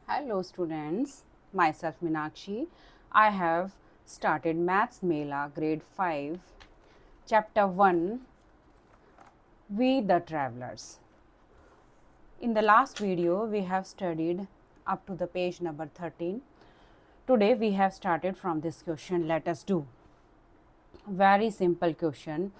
Hello students, myself Minakshi. I have started Maths Mela grade 5, chapter 1, We the Travelers. In the last video, we have studied up to the page number 13. Today, we have started from this question. Let us do. Very simple question.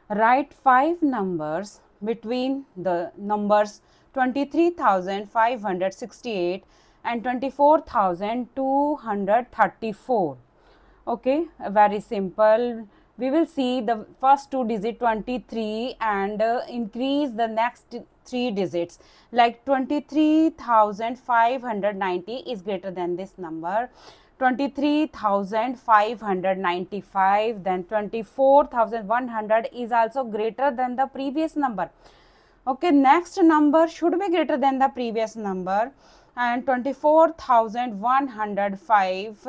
Write 5 numbers between the numbers 23,568 and 24,234. Okay, very simple. We will see the first two digit 23 and increase the next three digits, like 23,590 is greater than this number, 23,595, then 24,100 is also greater than the previous number. Okay, next number should be greater than the previous number, and 24,105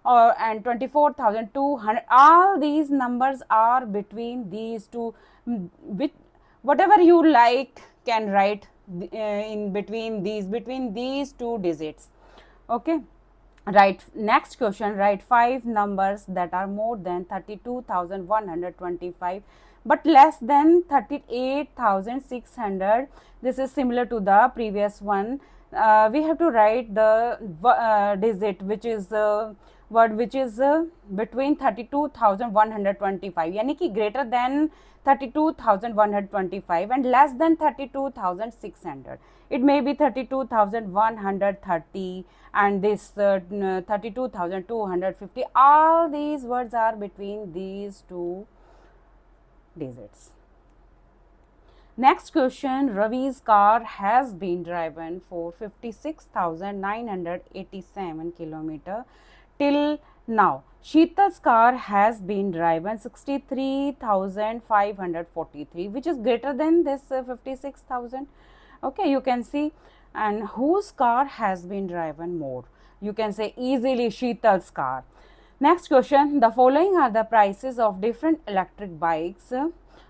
and 24,200, all these numbers are between these two. Which, whatever you like can write in between these two digits. Okay, right. Next question, write 5 numbers that are more than 32,125 but less than 38,600. This is similar to the previous one. We have to write the digit which is word which is between 32,125, यानी कि greater than 32,125 and less than 32,600. It may be 32,130 and this 32,250. All these words are between these two digits. Next question, Ravi's car has been driven for 56,987 km till now. Sheeta's car has been driven 63,543, which is greater than this 56,000. Okay, you can see. And whose car has been driven more? You can say easily Sheetal's car. Next question, the following are the prices of different electric bikes.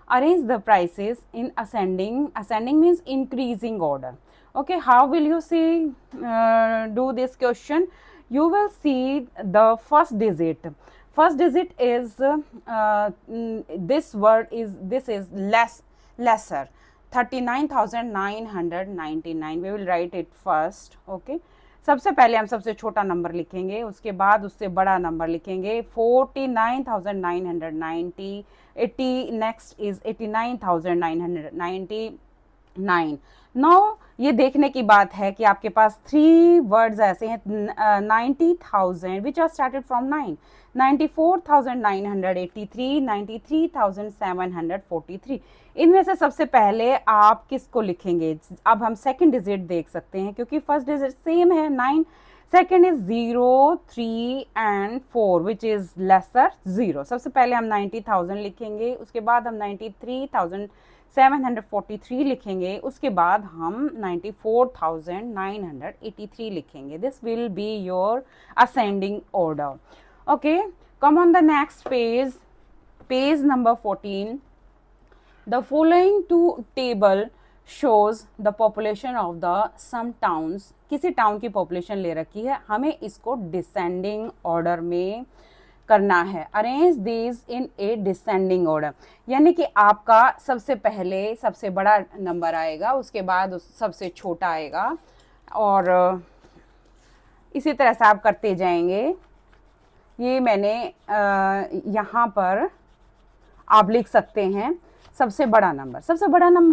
Arrange the prices in ascending. Ascending means increasing order. Okay, how will you see do this question? You will see the first digit. First digit is this word is lesser, 39,999. We will write it first. Okay, सबसे पहले हम सबसे छोटा number लिखेंगे, उसके बाद उससे बड़ा नंबर लिखेंगे. 49,990. 80 next is 89,999. नाउ ये देखने की बात है कि आपके पास 3 वर्ड्स ऐसे हैं 90,000 विच आर स्टार्टेड फ्रॉम 9, 94,983, 93,743. इनमें से सबसे पहले आप किसको लिखेंगे? अब हम सेकंड डिजिट देख सकते हैं क्योंकि फर्स्ट डिजिट सेम है 9. Second is 0, 3 and 4 which is lesser 0. सबसे पहले हम 90,000 लिखेंगे, उसके बाद हम 93,743 लिखेंगे, उसके बाद हम 94,983 लिखेंगे. This will be your ascending order. Okay, come on the next page, page number 14. The following two table shows the population of the some towns. किसी टाउन की पॉपुलेशन ले रखी है, हमें इसको डिसेंडिंग ऑर्डर में करना है. Arrange these in A descending order, यानी कि आपका सबसे पहले सबसे बड़ा नंबर आएगा, उसके बाद सबसे छोटा आएगा, और इसी तरह से आप करते जाएंगे. ये मैंने यहाँ पर आप लिख सकते हैं सबसे बड़ा नंबर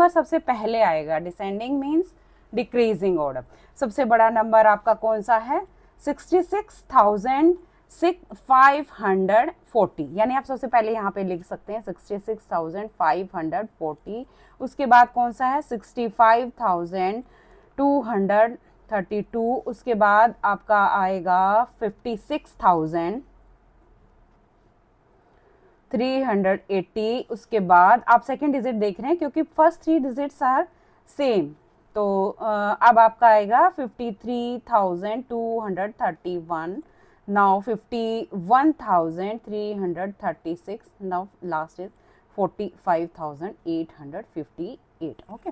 सबसे पहले आएगा. Descending means decreasing order. सबसे बड़ा नंबर आपका कौन सा है? 66,540, यानी आप सबसे पहले यहाँ पे लिख सकते हैं 66,540. उसके बाद कौन सा है? 65,232. उसके बाद आपका आएगा 56,380. उसके बाद आप सेकेंड डिजिट देख रहे हैं क्योंकि फर्स्ट 3 डिजिट्स आर सेम, तो अब आपका आएगा 53,231. Now 51,336. Now last is 45,858. Okay,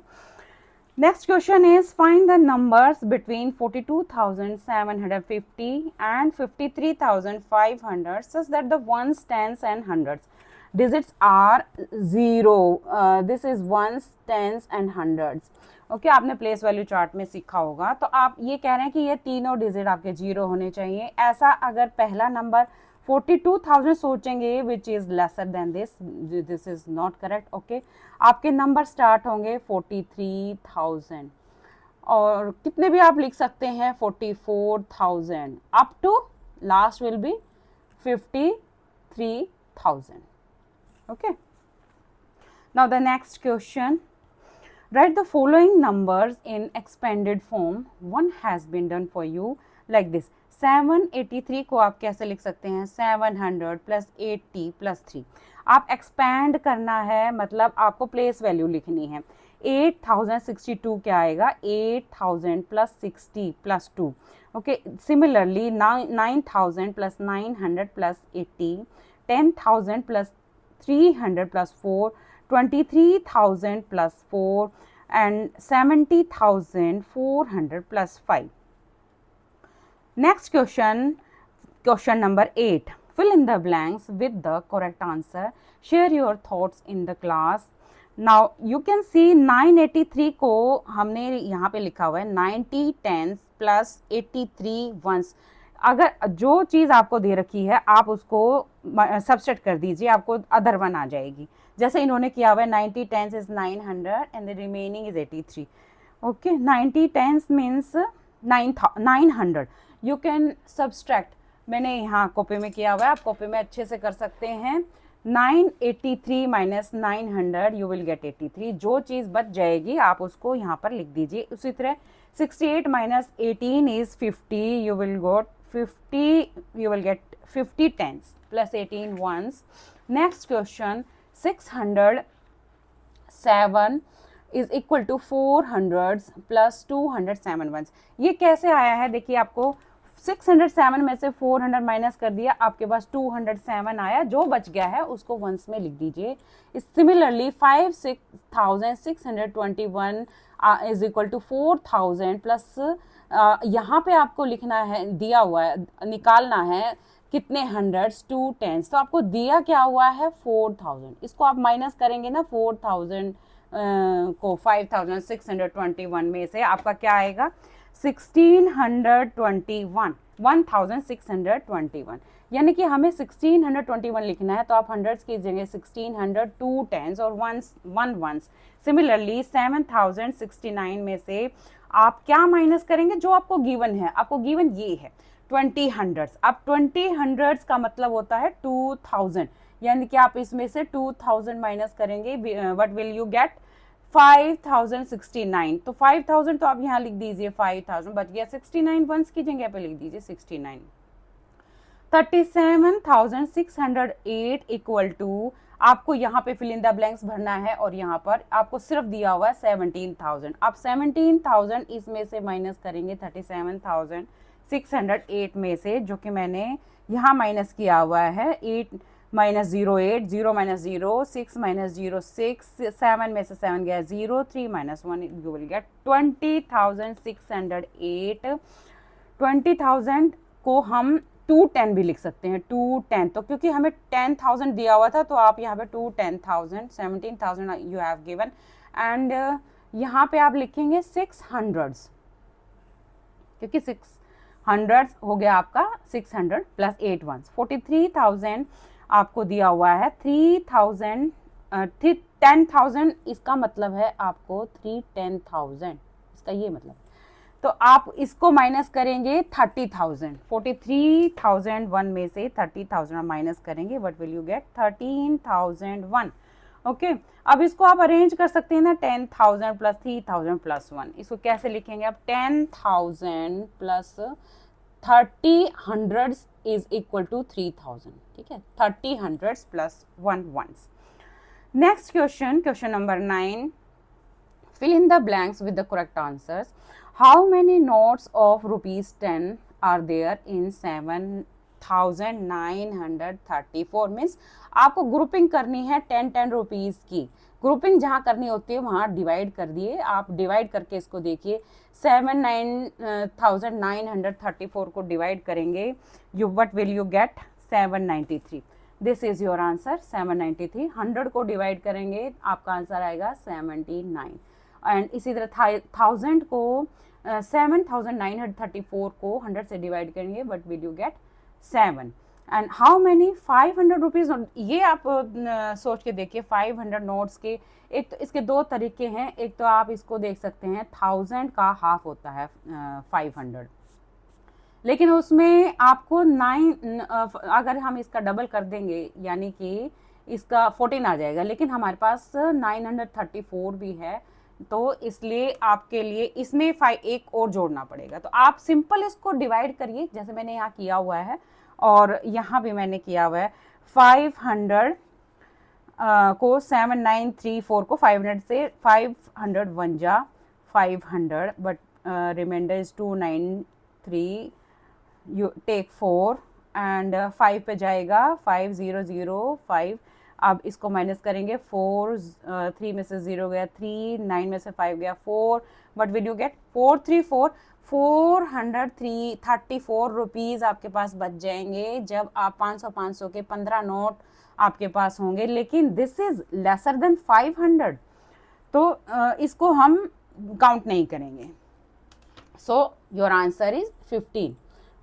Next question is find the numbers between 42,750 and 53,500 such that the ones, tens and hundreds digits are zero. This is ones, tens and hundreds. Okay आपने place value chart में सीखा होगा. तो आप ये कह रहे हैं कि ये तीनों डिजिट आपके जीरो होने चाहिए. ऐसा अगर पहला नंबर 42,000 सोचेंगे which is lesser then this is not correct. Okay आपके नंबर स्टार्ट होंगे 43,000 और कितने भी आप लिख सकते हैं 44,000 up to last will be 53,000. Okay. Now the next question. Write the following numbers in expanded form. One has been done for you like this. 783 को आप कैसे लिख सकते हैं 700 प्लस 80 प्लस 3. आप एक्सपैंड करना है मतलब आपको प्लेस वैल्यू लिखनी है. 8062 क्या आएगा 8000 plus 60 plus 2. Okay similarly 9000 plus 900 plus 80 10,000 plus 300 plus 4, 23,000 plus 4 and 70,400 plus 5. Next question, question number 8. Fill in the blanks with the correct answer. Share your thoughts in the class. Now you can see 983 को हमने यहाँ पे लिखा हुआ है 90 tens plus 83 ones. अगर जो चीज़ आपको दे रखी है आप उसको सबसेट कर दीजिए आपको अदर वन आ जाएगी. जैसे इन्होंने किया हुआ है 90 tens is 900 and the remaining is 83. Okay 90 tens means 900. You can subtract. मैंने यहाँ कॉपी में किया हुआ है आप कॉपी में अच्छे से कर सकते हैं. 983 माइनस 900 यू विल गेट 83. जो चीज़ बच जाएगी आप उसको यहाँ पर लिख दीजिए. उसी तरह 68 minus 18 is 50. You will got 50. You will get 50 tens plus 18 ones. Next question 607 is equal to 400s plus 207 ones. ये कैसे आया है देखिए आपको 607 में से 400 माइनस कर दिया आपके पास 207 आया. जो बच गया है उसको वंस में लिख दीजिए. Similarly 56,621 is equal to 4,000 plus यहाँ पे आपको लिखना है दिया हुआ है निकालना है कितने हंड्रेड्स 2 टेंस. तो आपको दिया क्या हुआ है 4,000. इसको आप माइनस करेंगे ना 4,000 को 5,621 में से आपका क्या आएगा 1621 1621. यानी कि हमें 1621 लिखना है तो आप हंड्रेड्स की जगह 1600 2 टेंस और 1 वंस. सिमिलरली 7069 में से आप क्या माइनस करेंगे जो आपको गिवन है. आपको गिवन ये है 20 हंड्रेड्स. अब 20 हंड्रेड्स का मतलब होता है 2000. यानी कि आप इसमें से 2000 माइनस करेंगे व्हाट विल यू गेट 5069. तो 5000 तो आप यहाँ लिख दीजिए 5000 बच गया 69 वंस की जगह पे लिख दीजिए 69. 37,608 इक्वल टू आपको यहाँ पे फिल इन द ब्लैंक्स भरना है और यहाँ पर आपको सिर्फ दिया हुआ है 17,000. आप 17,000 इसमें से माइनस करेंगे 37,608 में से जो कि मैंने यहाँ माइनस किया हुआ है 8 माइनस 0 8 0 माइनस 0 6 माइनस 0 6 7 में से 7 गया 0 3 माइनस 1 यू विल गेट 20,608. 20,000 को हम 210 भी लिख सकते हैं 210. तो क्योंकि हमें 10,000 दिया हुआ था तो आप यहाँ पे 210,000 17,000 यू हैव गिवन एंड यहाँ पे आप लिखेंगे 600s क्योंकि 600 हो गया आपका 600 प्लस 8 वंस 43,000 आपको दिया हुआ है 10,000 इसका मतलब है आपको 310,000 इसका ये मतलब. तो आप इसको माइनस करेंगे 30,000 43,001 में से 30,000 माइनस करेंगे what will you gate 13,001. Okay अब इसको आप अरेंज कर सकते हैं ना 10,000 प्लस 3,000 प्लस 1. इसको कैसे लिखेंगे आप 10,000 plus 30 hundreds is equal to 3,000. ठीक है 30 hundreds plus 1 ones. Next question number 9. Fill in the blanks with the correct answers. How many notes of rupees 10 are there in 7,934? Means आपको ग्रुपिंग करनी है 10 rupees की. ग्रुपिंग जहाँ करनी होती है वहाँ डिवाइड कर दिए। आप डिवाइड करके इसको देखिए, 7934 को डिवाइड करेंगे, you what will you gate? 793। This is your answer, 793। 100 को डिवाइड करेंगे आपका आंसर आएगा 79। एंड इसी तरह 1000 को 7934 को 100 से डिवाइड करेंगे, but will you gate 7। And how many 500 rupees. ये आप सोच के देखिए, 500 नोट्स के एक तो इसके दो तरीके हैं। एक तो आप इसको देख सकते हैं 1000 का हाफ होता है 500, लेकिन उसमें आपको 9 अगर हम इसका डबल कर देंगे यानी कि इसका 14 आ जाएगा, लेकिन हमारे पास 934 भी है, तो इसलिए आपके लिए इसमें एक और जोड़ना पड़ेगा। तो आप सिंपल इसको डिवाइड करिए जैसे मैंने यहाँ किया हुआ है, और यहाँ भी मैंने किया हुआ है। 500 को 7934 को 500 से 500 1 जा 500, but remainder is 293, you take 4 and 5 पे जाएगा 5005। अब इसको माइनस करेंगे, 4 3 में से 0 गया 3, 9 में से 5 गया 4, but will you gate 434। 434 rupees आपके पास बच जाएंगे जब आप 500 के 15 नोट आपके पास होंगे, लेकिन दिस इज लेसर देन 500, तो इसको हम काउंट नहीं करेंगे। So your answer is 15।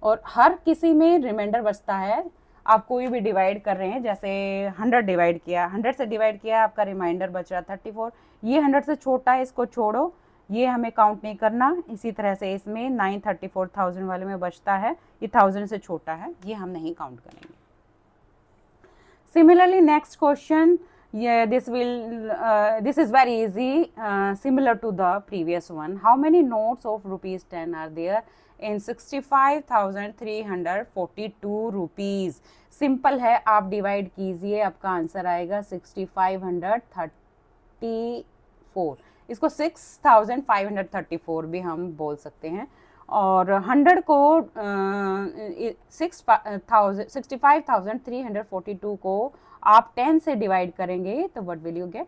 और हर किसी में रिमाइंडर बचता है। आप कोई भी डिवाइड कर रहे हैं, जैसे 100 डिवाइड किया, 100 से डिवाइड किया, आपका रिमाइंडर बच रहा 34। ये 100 से छोटा है, इसको छोड़ो, ये हमें काउंट नहीं करना। इसी तरह से इसमें 934,000 वाले में बचता है, ये 1000 से छोटा है, ये हम नहीं काउंट करेंगे। Similarly next question, this is very easy, similar to the previous one. How many notes of rupees 10 are there in 65,342 rupees? Simple है, आप डिवाइड कीजिए, आपका आंसर आएगा 6534। इसको 6534 भी हम बोल सकते हैं। और 100 को 65,342 को आप 10 से डिवाइड करेंगे, तो व्हाट विल यू गेट?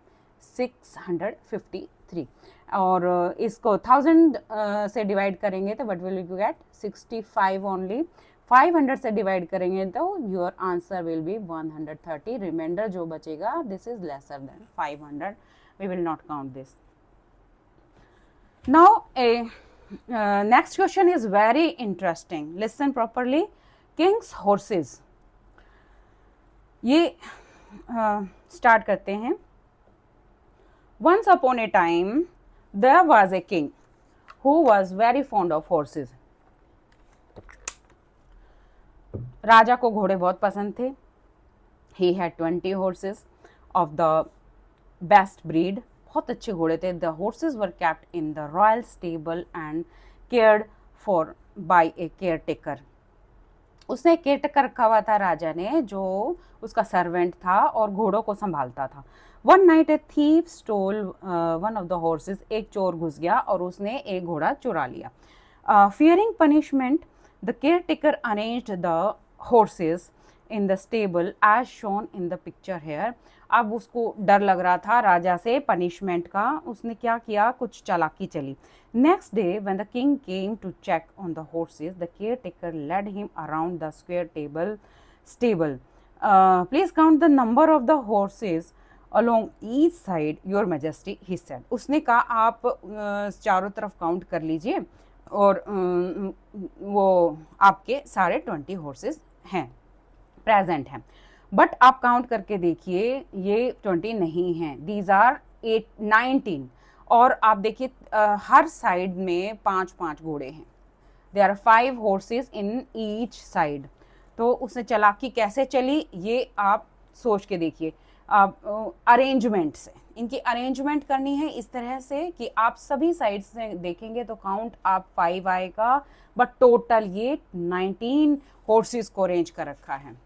653। और इसको 1000 से डिवाइड करेंगे तो what will you get? 65 only. 500 से डिवाइड करेंगे तो your answer will be 130। Remainder जो बचेगा, this is lesser than 500, we will not count this. Now next question is very interesting. Listen properly. King's horses. ये start करते हैं। Once upon a time there was a king who was very fond of horses. राजा को घोड़े बहुत पसंद थे। He had 20 horses of the best breed. बहुत अच्छे घोड़े थे। The horses were kept in the royal stable and cared for by a caretaker. उसने केयरटेकर रखा हुआ था राजा ने, जो उसका सर्वेंट था और घोड़ों को संभालता था। One night a thief stole one of the horses. एक चोर घुस गया और उसने एक घोड़ा चुरा लिया। Fearing punishment, the caretaker arranged the horses in the stable as shown in the picture here. अब उसको डर लग रहा था राजा से पनिशमेंट का, उसने क्या किया? कुछ चालाकी चली। Next day when the king came to check on the horses, the caretaker led him around the square stable. Please count the number of the horses along each side, your majesty, he said. उसने कहा आप चारों तरफ count कर लीजिए और वो आपके सारे 20 horses हैं, प्रेजेंट हैं। बट आप काउंट करके देखिए, ये 20 नहीं हैं, दीज आर 19। और आप देखिए हर साइड में 5-5 घोड़े हैं। There are 5 horses in each side. तो उसने चालाकी कैसे चली, ये आप सोच के देखिए। आप अरेंजमेंट से, इनकी अरेंजमेंट करनी है इस तरह से कि आप सभी साइड से देखेंगे तो काउंट आप 5 आएगा, बट टोटल ये 19 horses को अरेंज कर रखा है।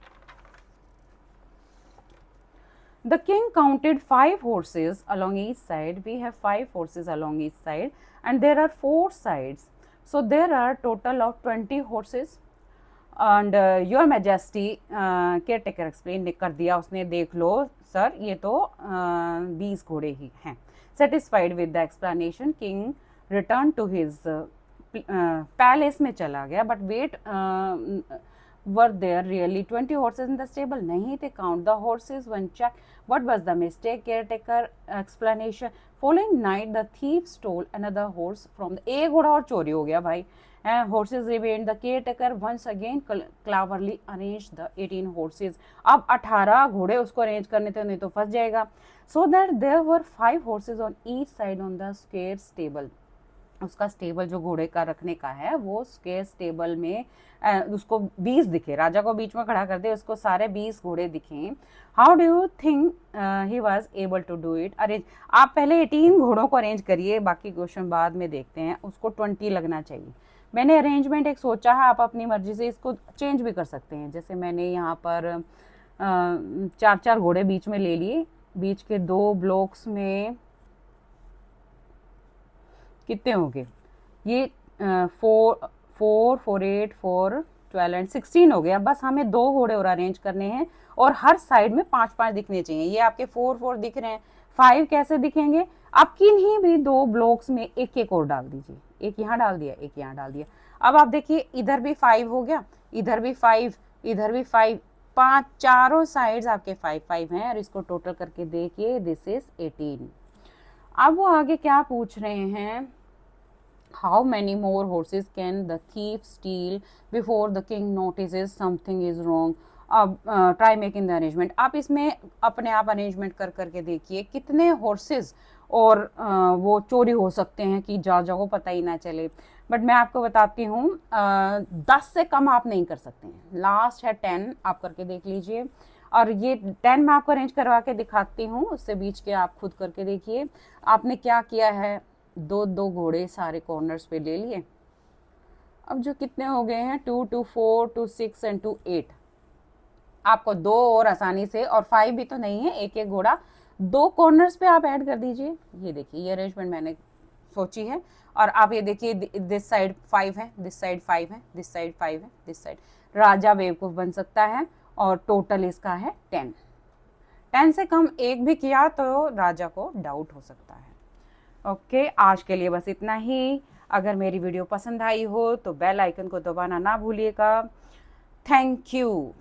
The king counted 5 horses along each side. We have 5 horses along each side and there are 4 sides. So there are total of 20 horses. And your majesty care taker explain कर दिया उसने, देख लो sir ये तो 20 घोड़े ही हैं। Satisfied with the explanation king return to his palace में चला गया, but wait were there really 20 horses in the stable? नहीं थे, count the horses one check what was the mistake, caretaker explanation, following night the thief stole another horse from the, एक घोड़ा और चोरी हो गया भाई, horses remained, the caretaker once again cleverly arranged the 18 horses, अब 18 घोड़े उसको अरेंज करने थे, नहीं तो फंस जाएगा, so that there were 5 horses on each side on the square stable, उसका स्टेबल जो घोड़े का रखने का है वो स्क्वेयर स्टेबल में उसको 20 दिखे, राजा को बीच में खड़ा कर दे, उसको सारे 20 घोड़े दिखे। How do you think he was able to do it? Arrange, आप पहले 18 घोड़ों को अरेंज करिए, बाकी क्वेश्चन बाद में देखते हैं, उसको 20 लगना चाहिए। मैंने अरेंजमेंट एक सोचा है, आप अपनी मर्जी से इसको चेंज भी कर सकते हैं, जैसे मैंने यहाँ पर 4-4 घोड़े बीच में ले लिए, बीच के 2 ब्लॉक्स में कितने हो गए, ये 4 4 8 4 12 एंड 16 हो गया। बस हमें 2 घोड़े और अरेंज करने हैं और हर साइड में 5-5 दिखने चाहिए। ये आपके 4 दिख रहे हैं, 5 कैसे दिखेंगे? आप किन्हीं भी 2 ब्लॉक्स में एक और डाल दीजिए, एक यहाँ डाल दिया, एक यहाँ डाल दिया। अब आप देखिए इधर भी 5 हो गया, इधर भी 5, इधर भी 5, 5 चारों साइड्स आपके 5 हैं, और इसको टोटल करके देखिए, दिस इज 18। अब वो आगे क्या पूछ रहे हैं, how many more horses can the thief steal before the king notices something is wrong? अब ट्राई मेकिंग द अरेंजमेंट, आप इसमें अपने आप अरेंजमेंट कर करके देखिए कितने हॉर्सेस और वो चोरी हो सकते हैं कि राजा को पता ही ना चले। बट मैं आपको बताती हूँ 10 से कम आप नहीं कर सकते हैं, लास्ट है 10, आप करके देख लीजिए। और ये 10 मैं आपको अरेंज करवा के दिखाती हूँ, उससे बीच के आप खुद करके देखिए। आपने क्या किया है, 2 घोड़े सारे कॉर्नर्स पे ले लिए। अब जो कितने हो गए हैं, 2 2 4 2 6 एंड 2 8, आपको 2 और आसानी से, और 5 भी तो नहीं है, एक घोड़ा 2 कॉर्नर्स पे आप ऐड कर दीजिए। ये देखिए ये अरेंजमेंट मैंने सोची है। और आप ये देखिए दिस साइड 5 है, दिस साइड 5 है, दिस साइड 5 है, दिस साइड, राजा बेवकूफ बन सकता है। और टोटल इसका है 10। 10 से कम एक भी किया तो राजा को डाउट हो सकता है। ओके, आज के लिए बस इतना ही। अगर मेरी वीडियो पसंद आई हो तो बेल आइकन को दबाना ना भूलिएगा। Thank you.